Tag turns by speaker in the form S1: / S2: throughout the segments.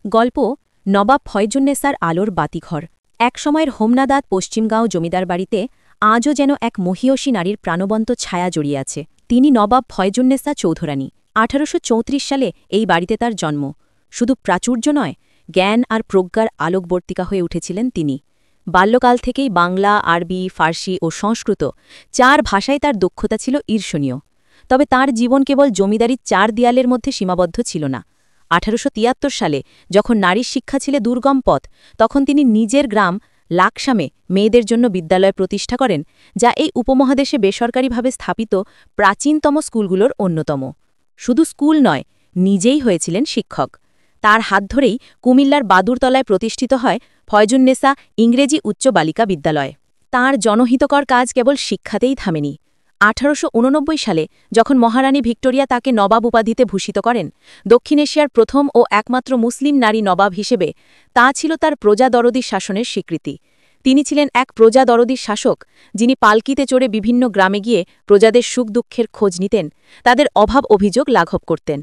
S1: গল্প নবাব ফয়জুন্নেসার আলোর বাতিঘর। একসময়ের হোমনাদাত পশ্চিমগাঁও জমিদার বাড়িতে আজও যেন এক মহীয়সী নারীর প্রাণবন্ত ছায়া জড়িয়ে আছে। তিনি নবাব ফয়জুন্নেসা চৌধুরানী। ১৮৩৪ সালে এই বাড়িতে তার জন্ম। শুধু প্রাচুর্য নয়, জ্ঞান আর প্রজ্ঞার আলোকবর্তিকা হয়ে উঠেছিলেন তিনি। বাল্যকাল থেকেই বাংলা, আরবি, ফার্সি ও সংস্কৃত ৪ ভাষায় তার দক্ষতা ছিল ঈর্ষণীয়। তবে তার জীবন কেবল জমিদারির ৪ দেয়ালের মধ্যে সীমাবদ্ধ ছিল না। ১৮৭৩ সালে যখন নারীর শিক্ষা ছিল দুর্গম পথ, তখন তিনি নিজের গ্রাম লাকসামে মেয়েদের জন্য বিদ্যালয় প্রতিষ্ঠা করেন, যা এই উপমহাদেশে বেসরকারিভাবে স্থাপিত প্রাচীনতম স্কুলগুলোর অন্যতম। শুধু স্কুল নয়, নিজেই হয়েছিলেন শিক্ষক। তার হাত ধরেই কুমিল্লার বাদুরতলায় প্রতিষ্ঠিত হয় ফয়জুন্নেসা ইংরেজি উচ্চ বালিকা বিদ্যালয়। তাঁর জনহিতকর কাজ কেবল শিক্ষাতেই থামেনি। ১৮৮৯ সালে যখন মহারানী ভিক্টোরিয়া তাকে নবাব উপাধিতে ভূষিত করেন, দক্ষিণ এশিয়ার প্রথম ও একমাত্র মুসলিম নারী নবাব হিসেবে, তা ছিল তার প্রজাদরদী শাসনের স্বীকৃতি। তিনি ছিলেন এক প্রজাদরদী শাসক, যিনি পালকিতে চড়ে বিভিন্ন গ্রামে গিয়ে প্রজাদের সুখ দুঃখের খোঁজ নিতেন, তাদের অভাব অভিযোগ লাঘব করতেন।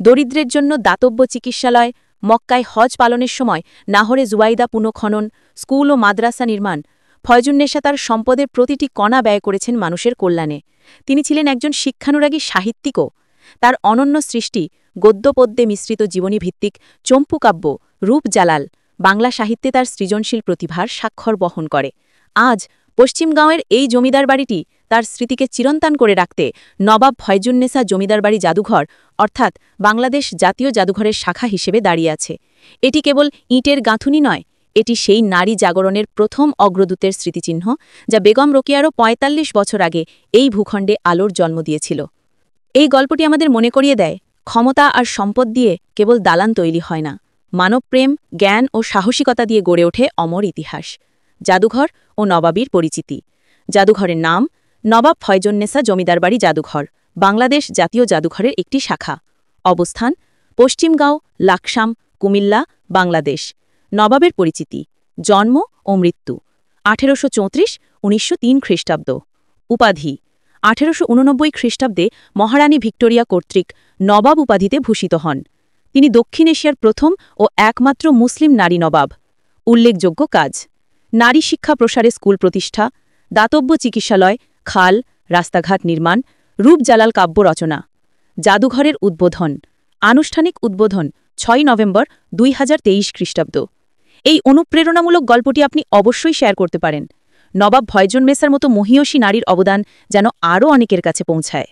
S1: দরিদ্রের জন্য দাতব্য চিকিৎসালয়, মক্কায় হজ পালনের সময় নাহরে জুয়াইদা পুনঃখনন, স্কুল ও মাদ্রাসা নির্মাণ, ফয়জুন্নেসা তার সম্পদের প্রতিটি কণা ব্যয় করেছেন মানুষের কল্যাণে। তিনি ছিলেন একজন শিক্ষানুরাগী সাহিত্যিকও। তার অনন্য সৃষ্টি গদ্যপদ্যে মিশ্রিত জীবনীভিত্তিক চম্পুকাব্য রূপ জালাল বাংলা সাহিত্যে তার সৃজনশীল প্রতিভার স্বাক্ষর বহন করে। আজ পশ্চিমগাঁওয়ের এই জমিদার বাড়িটি তার স্মৃতিকে চিরন্তন করে রাখতে নবাব ফয়জুন্নেসা জমিদার বাড়ি জাদুঘর, অর্থাৎ বাংলাদেশ জাতীয় জাদুঘরের শাখা হিসেবে দাঁড়িয়ে আছে। এটি কেবল ইটের গাঁথুনি নয়, এটি সেই নারী জাগরণের প্রথম অগ্রদূতের স্মৃতিচিহ্ন, যা বেগম রোকেয়ারও ৪৫ বছর আগে এই ভূখণ্ডে আলোর জন্ম দিয়েছিল। এই গল্পটি আমাদের মনে করিয়ে দেয়, ক্ষমতা আর সম্পদ দিয়ে কেবল দালান তৈরি হয় না, মানবপ্রেম, জ্ঞান ও সাহসিকতা দিয়ে গড়ে ওঠে অমর ইতিহাস। জাদুঘর ও নবাবীর পরিচিতি। জাদুঘরের নাম নবাব ফয়জুন্নেসা জমিদার বাড়ি জাদুঘর, বাংলাদেশ জাতীয় জাদুঘরের একটি শাখা। অবস্থান পশ্চিমগাঁও, লাকসাম, কুমিল্লা, বাংলাদেশ। নবাবের পরিচিতি, জন্ম ও মৃত্যু ১৮৩৪-১৯০৩ খ্রিস্টাব্দ। উপাধি ১৮৮৯ খ্রিস্টাব্দে মহারানী ভিক্টোরিয়া কর্তৃক নবাব উপাধিতে ভূষিত হন। তিনি দক্ষিণ এশিয়ার প্রথম ও একমাত্র মুসলিম নারী নবাব। উল্লেখযোগ্য কাজ: নারী শিক্ষা প্রসারে স্কুল প্রতিষ্ঠা, দাতব্য চিকিৎসালয়, খাল, রাস্তাঘাট নির্মাণ, রূপ জালাল কাব্য রচনা। জাদুঘরের উদ্বোধন, আনুষ্ঠানিক উদ্বোধন ৬ নভেম্বর ২০২৩ খ্রিস্টাব্দ। এই অনুপ্রেরণামূলক গল্পটি আপনি অবশ্যই শেয়ার করতে পারেন। নবাব ফয়জুন্নেসার মতো মহীয়সী নারীর অবদান যেন আরও অনেকের কাছে পৌঁছায়।